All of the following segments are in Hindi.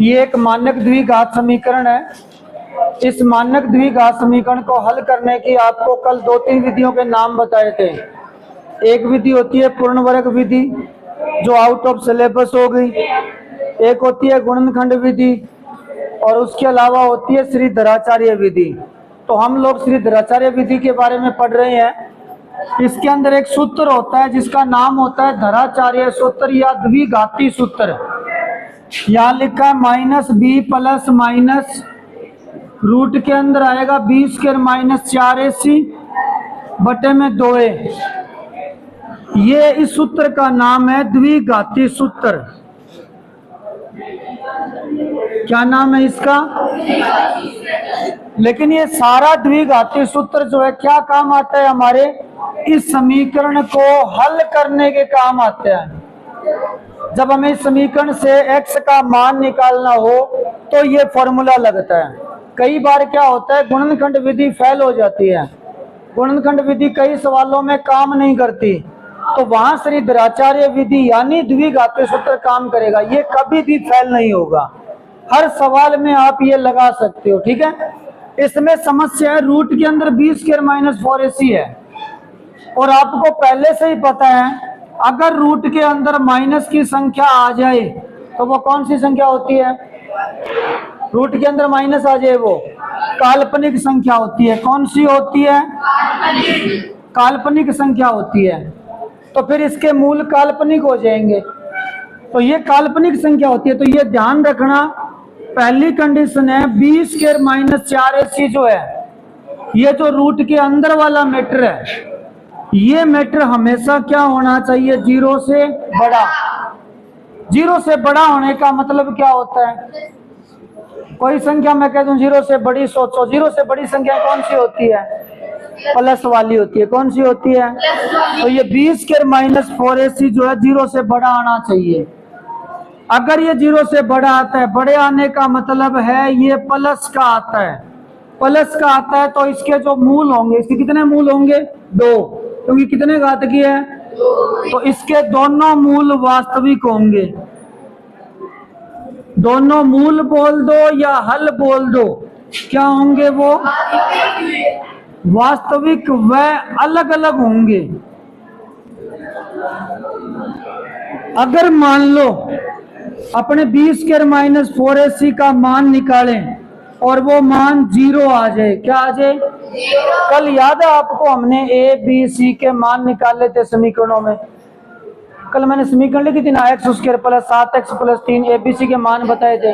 ये एक मानक द्विघात समीकरण है। इस मानक द्विघात समीकरण को हल करने की आपको कल 2-3 विधियों के नाम बताए थे। एक विधि होती है पूर्ण वर्ग विधि, जो आउट ऑफ सिलेबस हो गई। एक होती है गुणनखंड विधि, और उसके अलावा होती है श्रीधराचार्य विधि। तो हम लोग श्रीधराचार्य विधि के बारे में पढ़ रहे हैं। इसके अंदर एक सूत्र होता है जिसका नाम होता है धराचार्य सूत्र या द्विघाती सूत्र। यहाँ लिखा है -b प्लस माइनस रूट के अंदर आएगा b² - 4ac/2a। ये इस सूत्र का नाम है द्विघाती सूत्र। क्या नाम है इसका? लेकिन ये सारा द्विघाती सूत्र जो है क्या काम आता है? हमारे इस समीकरण को हल करने के काम आते हैं। जब हमें इस समीकरण से x का मान निकालना हो तो ये फॉर्मूला लगता है। कई बार क्या होता है, गुणनखंड विधि फेल हो जाती है, गुणनखंड विधि कई सवालों में काम नहीं करती, तो वहां श्रीधराचार्य विधि यानी द्विघाती सूत्र काम करेगा। ये कभी भी फेल नहीं होगा, हर सवाल में आप ये लगा सकते हो। ठीक है, इसमें समस्या है रूट के अंदर b² - 4ac है, और आपको पहले से ही पता है अगर रूट के अंदर माइनस की संख्या आ जाए तो वो कौन सी संख्या होती है? रूट के अंदर माइनस आ जाए वो काल्पनिक संख्या होती है। कौन सी होती है? काल्पनिक संख्या होती है। तो फिर इसके मूल काल्पनिक हो जाएंगे, तो ये काल्पनिक संख्या होती है। तो ये ध्यान रखना, पहली कंडीशन है b² - 4ac जो है, ये जो रूट के अंदर वाला मैटर है, ये मैटर हमेशा क्या होना चाहिए? 0 से बड़ा। 0 से बड़ा होने का मतलब क्या होता है? कोई संख्या मैं कह दूं 0 से बड़ी, सोचो 0 से बड़ी संख्या कौन सी होती है? प्लस वाली होती है। कौन सी होती है? तो ये b² - 4ac जो है 0 से बड़ा आना चाहिए। अगर ये 0 से बड़ा आता है, बड़े आने का मतलब है ये प्लस का आता है। प्लस का आता है तो इसके जो मूल होंगे, इसके कितने मूल होंगे? 2, क्योंकि कितने घात की है? तो इसके दोनों मूल वास्तविक होंगे। दोनों मूल बोल दो या हल बोल दो, क्या होंगे वो? वास्तविक व अलग अलग होंगे। अगर मान लो अपने b² - 4ac का मान निकालें और वो मान 0 आ जाए, क्या आ जाए? कल याद है आपको, हमने a b c के मान निकाले थे समीकरणों में। कल मैंने समीकरण लिखी थी ना, x² + 7x + 3 abc के मान बताए थे।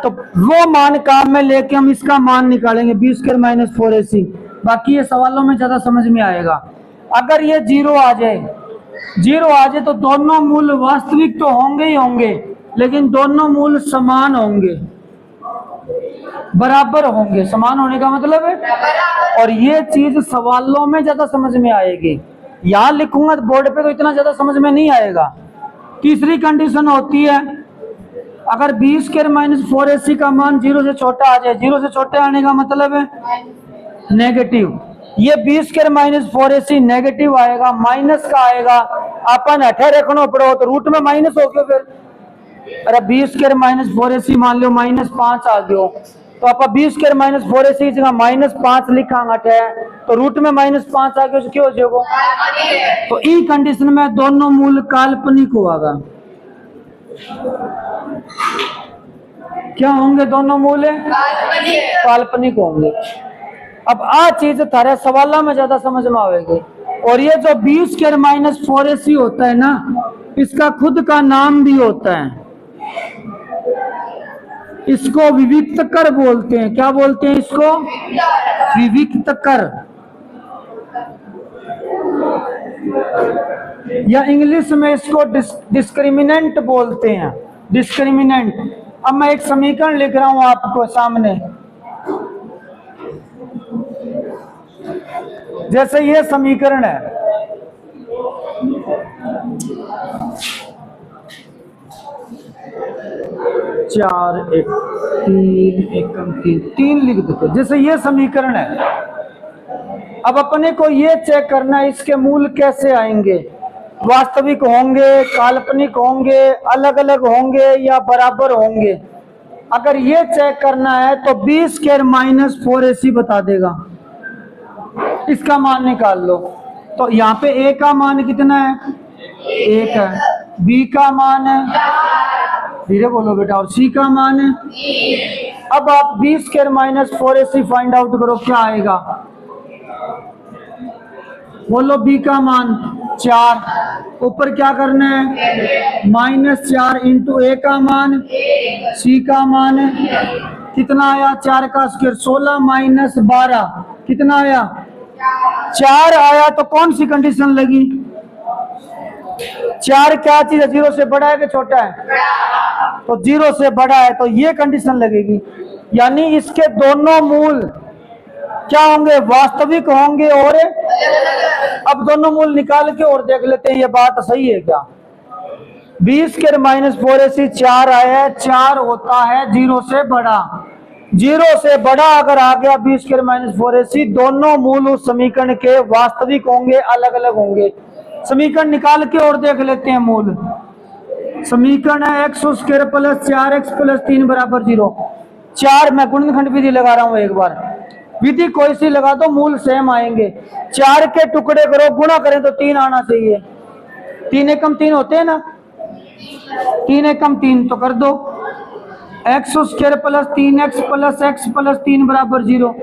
तो वो मान काम में लेके हम इसका मान निकालेंगे b² - 4ac। बाकी ये सवालों में ज्यादा समझ में आएगा। अगर ये 0 आ जाए तो दोनों मूल वास्तविक तो होंगे ही होंगे, लेकिन दोनों मूल समान होंगे, बराबर होंगे। समान होने का मतलब है, और ये चीज सवालों में ज्यादा समझ में आएगी। यहां लिखूंगा बोर्ड पे तो इतना ज्यादा समझ में नहीं आएगा। तीसरी कंडीशन होती है अगर b² - 4ac का मान 0 से छोटा आ जाए। 0 से छोटे आने का मतलब है नेगेटिव। ये b² - 4ac नेगेटिव आएगा, माइनस का आएगा। अपन अठे रखना पड़ो तो रूट में माइनस हो गया। फिर अरे b² - 4ac मान लो -5 आ गयो, तो आप b² - 4ac की जगह -5 लिखांगा तो रूट में -5 आ गया, क्यों हो जाएगा? तो ई कंडीशन में दोनों मूल काल्पनिक होगा। क्या होंगे? दोनों मूल काल्पनिक होंगे। अब आ चीज थारे सवालों में ज्यादा समझ में आएगी। और ये जो b² - 4ac होता है ना, इसका खुद का नाम भी होता है, इसको विविक्त कर बोलते हैं। क्या बोलते हैं इसको? विविक्त कर, या इंग्लिश में इसको डिस्क्रिमिनेंट बोलते हैं। डिस्क्रिमिनेंट। अब मैं एक समीकरण लिख रहा हूं आपको सामने, जैसे ये समीकरण है, चार एक तीन एकम तीन लिख देते। जैसे ये समीकरण है, अब अपने को ये चेक करना है इसके मूल कैसे आएंगे। वास्तविक होंगे, काल्पनिक होंगे, अलग अलग होंगे या बराबर होंगे। अगर ये चेक करना है तो बी स्क्वायर माइनस 4ac बता देगा। इसका मान निकाल लो। तो यहाँ पे ए का मान कितना है? 1 है। बी का मान है, धीरे बोलो बेटा, और सी का मान है। अब आप B square minus 4ac find out करो, क्या आएगा? बोलो बी का मान 4, ऊपर क्या करना है? -4 इंटू ए का मान, सी का मान कितना आया? 4 का स्क्वायर 16 माइनस 12 कितना आया? 4 आया। तो कौन सी कंडीशन लगी? 4 क्या चीज है? 0 से बड़ा है कि छोटा है? तो 0 से बड़ा है, तो ये कंडीशन लगेगी। यानी इसके दोनों मूल क्या होंगे? वास्तविक होंगे। और अब दोनों मूल निकाल के और देख लेते हैं ये बात सही है क्या। बी स्क्वायर माइनस 4ac 4 आया है, 4 होता है 0 से बड़ा। 0 से बड़ा अगर आ गया बी स्क्वायर माइनस 4ac, दोनों मूल उस समीकरण के वास्तविक होंगे, अलग अलग होंगे। समीकरण निकाल के और देख लेते हैं मूल। समीकरण है x square plus 4x plus 3 बराबर 0। 4 मैं गुणनखंड विधि लगा रहा हूं, एक बार विधि कोई सी लगा दो, मूल सेम आएंगे। 4 के टुकड़े करो, गुणा करें तो 3 आना चाहिए। 3 एकम 3 होते हैं ना, 3 एकम 3 तो कर दो। X square plus 3x plus x plus 3 बराबर 0।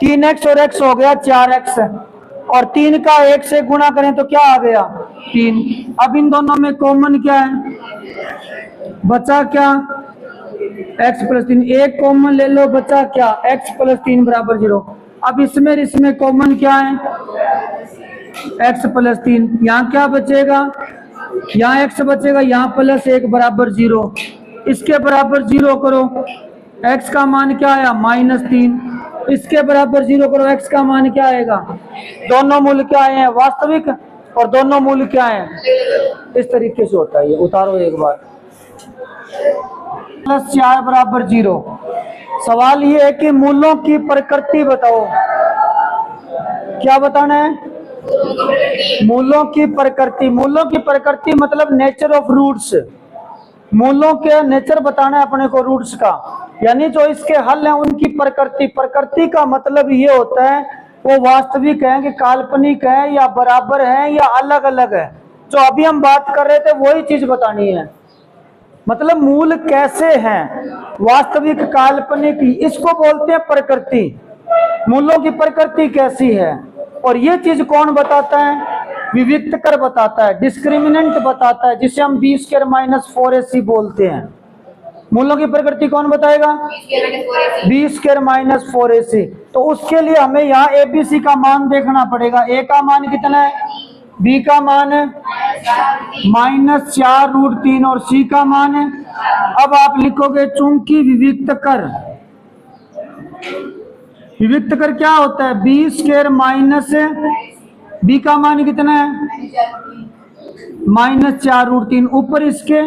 3x और x हो गया 4x, और 3 का 1 से गुणा करें तो क्या आ गया? 3। अब इन दोनों में कॉमन क्या है? बचा क्या? x plus 3। एक कॉमन ले लो, बचा क्या? x प्लस 3 बराबर 0। अब इसमें कॉमन क्या है? x plus 3। यहाँ क्या बचेगा? यहाँ x बचेगा, यहाँ प्लस 1 बराबर 0। इसके बराबर 0 करो, x का मान क्या आया? -3। इसके बराबर 0 करो, x का मान क्या आएगा? दोनों मूल क्या आए हैं? वास्तविक। और दोनों मूल क्या हैं? इस तरीके से होता है ये। उतारो एक बार। प्लस 4 बराबर 0। सवाल ये है कि मूलों की प्रकृति बताओ। क्या बताना है? मूलों की प्रकृति। मूलों की प्रकृति मतलब नेचर ऑफ रूट्स। मूलों के नेचर बताना है अपने को, रूट्स का। यानी जो इसके हल हैं उनकी प्रकृति। प्रकृति का मतलब ये होता है वो वास्तविक है कि काल्पनिक है, या बराबर है, या अलग अलग है। जो अभी हम बात कर रहे थे वही चीज बतानी है। मतलब मूल कैसे हैं, वास्तविक, काल्पनिक, इसको बोलते हैं प्रकृति। मूलों की प्रकृति कैसी है, और ये चीज कौन बताता है? विविक्त कर बताता है, डिस्क्रिमिनेंट बताता है, जिसे हम बी स्क्वायर माइनस 4ac बोलते हैं। मूलों की प्रकृति कौन बताएगा? B square minus 4ac। तो उसके लिए हमें यहाँ एबीसी का मान देखना पड़ेगा। ए का मान कितना है? बी का मान है -4√3 और सी का मान है। अब आप लिखोगे चूंकि विविक्त कर। विविक्त कर क्या होता है? बी स्क्वायर माइनस, बी का मान कितना है? -4√3। ऊपर इसके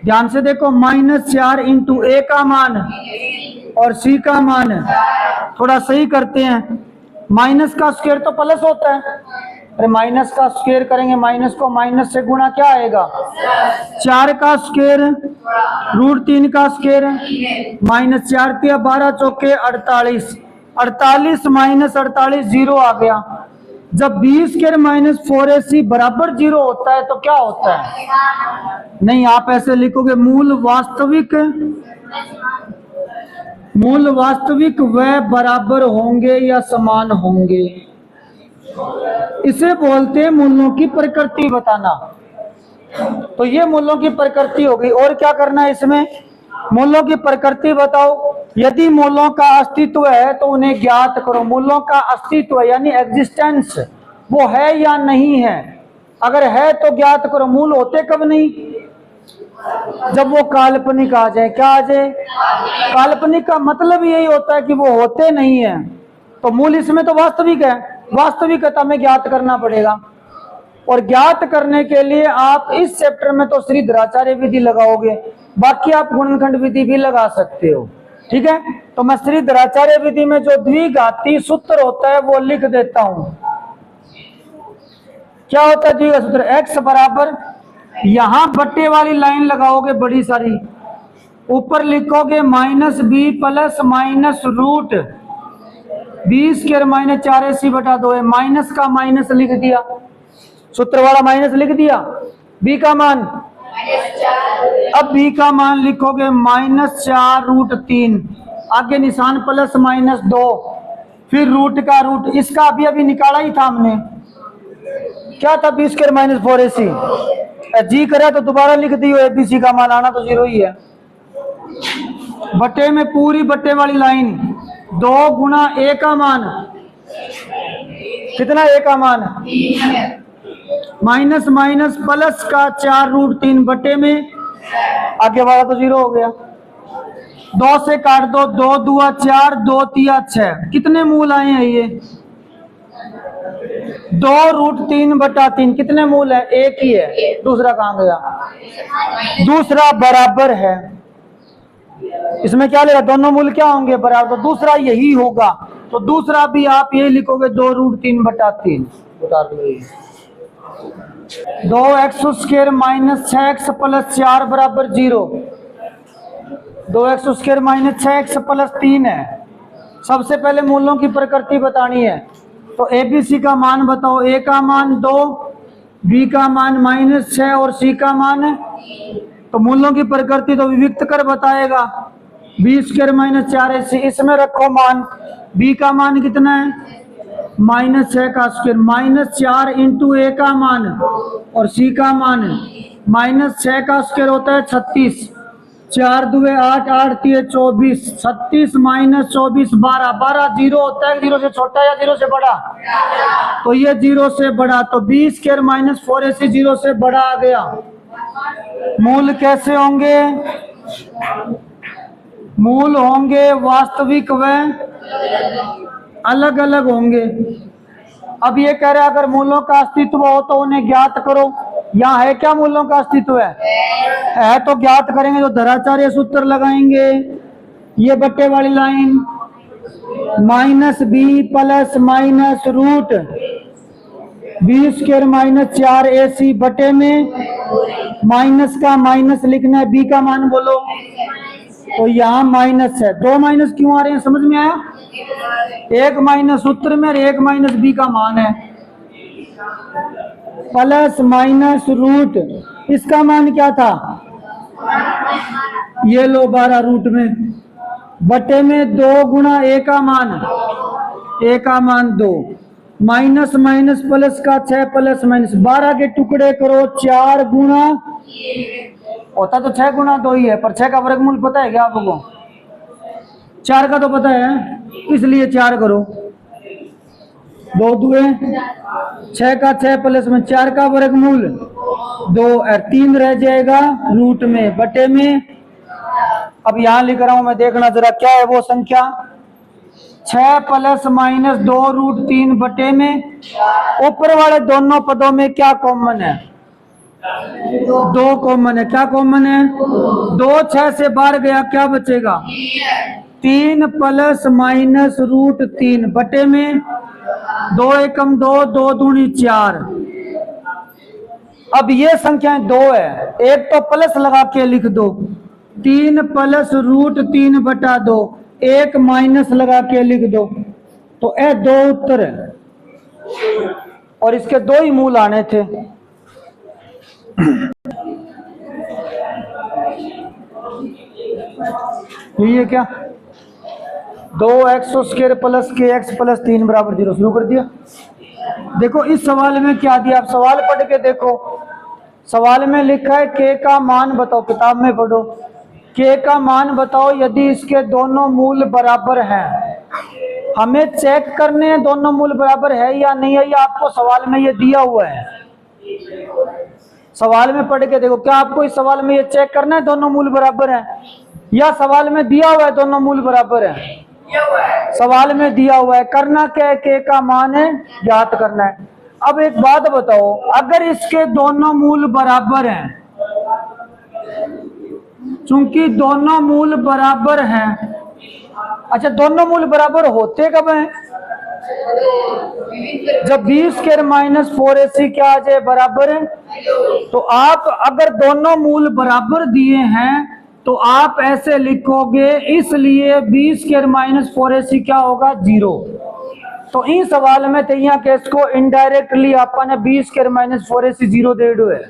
ध्यान से देखो, -4 इंटू ए का मान और सी का मान। थोड़ा सही करते हैं। माइनस का स्क्वायर तो प्लस होता है। अरे माइनस का स्क्वायर करेंगे, माइनस को माइनस से गुणा क्या आएगा? 4 का स्क्वायर √3 का स्क्वायर, -4 × 12 चौके 48। 48 माइनस 48 0 आ गया। जब बी स्क्वायर माइनस 4ac बराबर 0 होता है तो क्या होता है? नहीं, आप ऐसे लिखोगे मूल वास्तविक व बराबर होंगे या समान होंगे। इसे बोलते हैं मूलों की प्रकृति बताना। तो ये मूलों की प्रकृति हो गई। और क्या करना है इसमें? मूलों की प्रकृति बताओ। यदि मूलों का अस्तित्व है तो उन्हें ज्ञात करो। मूलों का अस्तित्व यानी एग्जिस्टेंस, वो है या नहीं है? अगर है तो ज्ञात करो। मूल होते कब नहीं? जब वो काल्पनिक आ जाए। क्या आ जाए? काल्पनिक का मतलब यही होता है कि वो होते नहीं है। तो मूल इसमें तो वास्तविक है। वास्तविकता में ज्ञात करना पड़ेगा। और ज्ञात करने के लिए आप इस चैप्टर में तो श्रीधराचार्य विधि लगाओगे, बाकी आप गुणनखंड विधि भी लगा सकते हो। ठीक है, तो मैं श्रीधराचार्य विधि में जो द्विघाती सूत्र होता है वो लिख देता हूं। क्या होता है जी का सूत्र, x बराबर, यहां बट्टे वाली लाइन लगाओगे बड़ी सारी, ऊपर लिखोगे minus B plus minus root B square minus 4ac/2 है, माइनस का माइनस लिख दिया, सूत्र वाला माइनस लिख दिया, बी का मान, अब बी का मान लिखोगे -4√3, आगे निशान प्लस -2, फिर रूट का रूट, इसका अभी अभी निकाला ही था हमने, क्या था, बी स्क्वायर माइनस 4ac, जी करा तो दोबारा लिख दियो, एबीसी का मान आना तो 0 ही है, बट्टे में पूरी बट्टे वाली लाइन 2 गुना ए का मान, कितना ए का मान, माइनस माइनस प्लस का 4√3 बट्टे में, आगे वाला तो 0 हो गया, 2 से काट दो, 2 दूआ 4, 2 तिया 6, कितने मूल आए हैं ये, 2√3/3, कितने मूल है, एक ही है, दूसरा कहां गया, दूसरा बराबर है, इसमें क्या लेगा, दोनों मूल क्या होंगे, बराबर, तो दूसरा यही होगा, तो दूसरा भी आप ये लिखोगे 2√3/3, उतार दो, 2x² माइनस 6x प्लस 4 बराबर 0, 2x² माइनस 6x प्लस 3 है, सबसे पहले मूलों की प्रकृति बतानी है, तो एबीसी का मान बताओ, ए का मान 2, बी का मान -6 और सी का मान है, तो मूलों की प्रकृति तो विविक्त कर बताएगा, b² माइनस 4ac, इसमें रखो मान, b का मान कितना है, -6 का स्क्वायर, -4 इंटू ए का मान और सी का मान, -6 का स्क्वायर होता है 36, 4 दूए 8, 8 तिये 24, 36 माइनस 24 12, 12 0 होता है, 0 से छोटा या 0 से बड़ा, तो ये 0 से बड़ा, तो b² माइनस 4ac 0 से बड़ा आ गया, मूल कैसे होंगे, मूल होंगे वास्तविक व अलग अलग होंगे, अब ये कह रहा है अगर मूलों का अस्तित्व हो तो उन्हें ज्ञात करो, यहाँ है क्या, मूलों का अस्तित्व है तो ज्ञात करेंगे, तो धराचार्य सूत्र लगाएंगे, ये बट्टे वाली line -b plus minus root b² minus 4ac बटे में, माइनस का माइनस लिखना है, b का मान बोलो, तो यहाँ माइनस है, 2 माइनस क्यों आ रहे हैं, समझ में आया, 1 माइनस सूत्र में और 1 माइनस बी का मान है, प्लस माइनस रूट, इसका मान क्या था, ये लो 12 रूट में, बटे में 2 गुना ए का मान, ए का मान 2, माइनस माइनस प्लस का 6 प्लस माइनस, 12 के टुकड़े करो, 4 गुना, होता तो 6 गुना 2 ही है, पर 6 का वर्गमूल पता है क्या आपको, 4 का तो पता है, इसलिए 4 करो, 2 दुए 6 का 6 प्लस में 4 का वर्गमूल 2 और 3 रह जाएगा रूट में, बटे में, अब यहां लिख रहा हूं मैं, देखना जरा क्या है वो संख्या, 6 प्लस माइनस 2√3 बटे में, ऊपर वाले दोनों पदों में क्या कॉमन है, 2 कॉमन है, क्या कॉमन है, 2 6 से बाहर गया, क्या बचेगा, 3 प्लस माइनस √3 बटे में, 2 एकम 2, 2 दूनी 4, अब ये संख्याएं 2 है, एक तो प्लस लगा के लिख दो, 3 प्लस √3 बटा 2, एक माइनस लगा के लिख दो, तो ये 2 उत्तर है, और इसके 2 ही मूल आने थे, ये क्या, 2x² प्लस kx प्लस 3 बराबर 0, शुरू कर दिया, देखो इस सवाल में क्या दिया, आप सवाल पढ़ के देखो, सवाल में लिखा है k का मान बताओ, किताब में पढ़ो, k का मान बताओ यदि इसके दोनों मूल बराबर हैं, हमें चेक करने हैं दोनों मूल बराबर है या नहीं है, या आपको सवाल में ये दिया हुआ है, सवाल में पढ़ के देखो, क्या आपको इस सवाल में ये चेक करना है दोनों मूल बराबर हैं, या सवाल में दिया हुआ है दोनों मूल बराबर है, सवाल में दिया हुआ है, करना क्या है, k का मान है ज्ञात करना है, अब एक बात बताओ, अगर इसके दोनों मूल बराबर हैं, चूंकि दोनों मूल बराबर हैं, अच्छा दोनों मूल बराबर होते कब हैं, जब बी स्क्वायर माइनस 4ac क्या आ जाए बराबर है, तो आप अगर दोनों मूल बराबर दिए हैं तो आप ऐसे लिखोगे, इसलिए बी स्क्वायर माइनस 4ac क्या होगा 0। तो इन सवाल में तैयार केस को इनडायरेक्टली अपन बी स्क्वायर माइनस 4ac 0 दे दो है।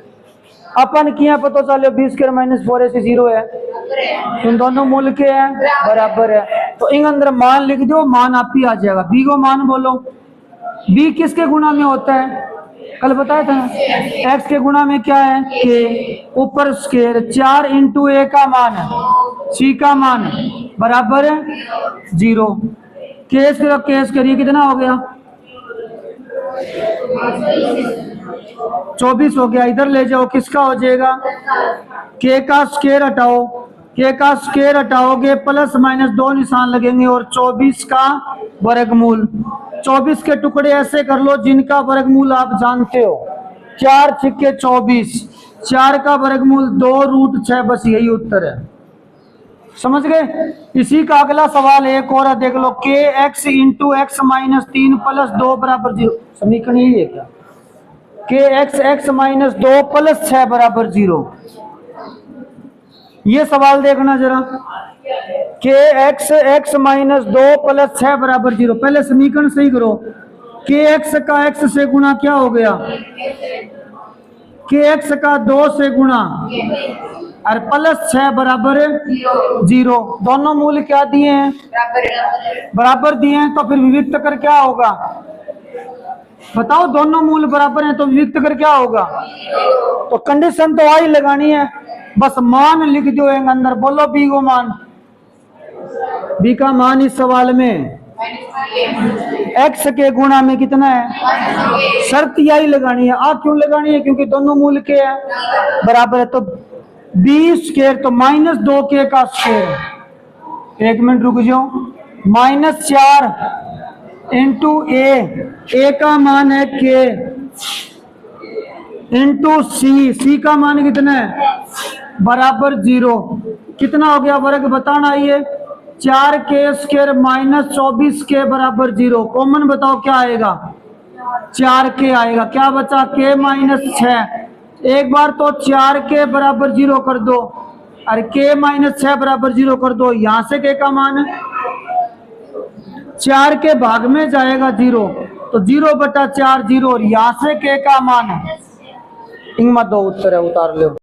अपन किया पता चलो बी स्क्वायर माइनस 4ac 0 है, इन दोनों मूल के हैं बराबर है, तो इन अंदर मान लिख दो, मान आप ही आ जाएगा। बी को मान बोलो, बी किसके गुणा में होता है, कल बताया था ना, एक्स के गुणा में क्या है के, ऊपर स्क्वायर 4 इंटू ए का मान है, सी का मान बराबर है 0। केस करिए कितना हो गया 24 हो गया। इधर ले जाओ, किसका हो जाएगा, के का स्क्वायर हटाओ, के का स्क्वायर हटाओगे प्लस माइनस 2 निशान लगेंगे और 24 का वर्गमूल। 24 के टुकड़े ऐसे कर लो जिनका वर्गमूल आप जानते हो, 4 छिक्के 24, 4 का वर्गमूल 2√6, बस यही उत्तर है। समझ गए। इसी का अगला सवाल एक और देख लो, के x into x minus 3 plus 2 बराबर 0। समीकरण यही है क्या, के एक्स माइनस 2 प्लस 6 बराबर 0। ये सवाल देखना जरा, के एक्स माइनस 2 प्लस 6 बराबर 0। पहले समीकरण सही करो, के एक्स का एक्स से गुणा क्या हो गया, के एक्स का 2 से गुणा और प्लस 6 बराबर 0। दोनों मूल क्या दिए हैं, बराबर दिए हैं, तो फिर विविक्त कर क्या होगा बताओ, दोनों मूल बराबर हैं तो विविक्त कर क्या होगा, तो कंडीशन तो आई लगानी है, बस मान लिख दो एक अंदर। बोलो बी को मान, बी का मान इस सवाल में एक्स के गुणा में कितना है, शर्त यही लगानी है। आप क्यों लगानी है, क्योंकि दोनों मूल के हैं बराबर है, तो बी स्क्वायर तो माइनस 2 के का स्क्वायर, एक मिनट रुक जाओ, माइनस 4 इंटू ए का मान है के, इंटू सी का मान कितना है बराबर 0। कितना हो गया वर्ग बताना, ये 4 के स्क्वायर माइनस 24 के बराबर 0। कॉमन बताओ क्या आएगा, 4 के आएगा, क्या बचा के माइनस 6। एक बार तो 4 के बराबर 0 कर दो और के माइनस 6 बराबर 0 कर दो, यहां से के का मान 4 के भाग में जाएगा 0, तो 0/4 0, और यहां से के का मान इनमें 2 उत्तर है, उतार लो।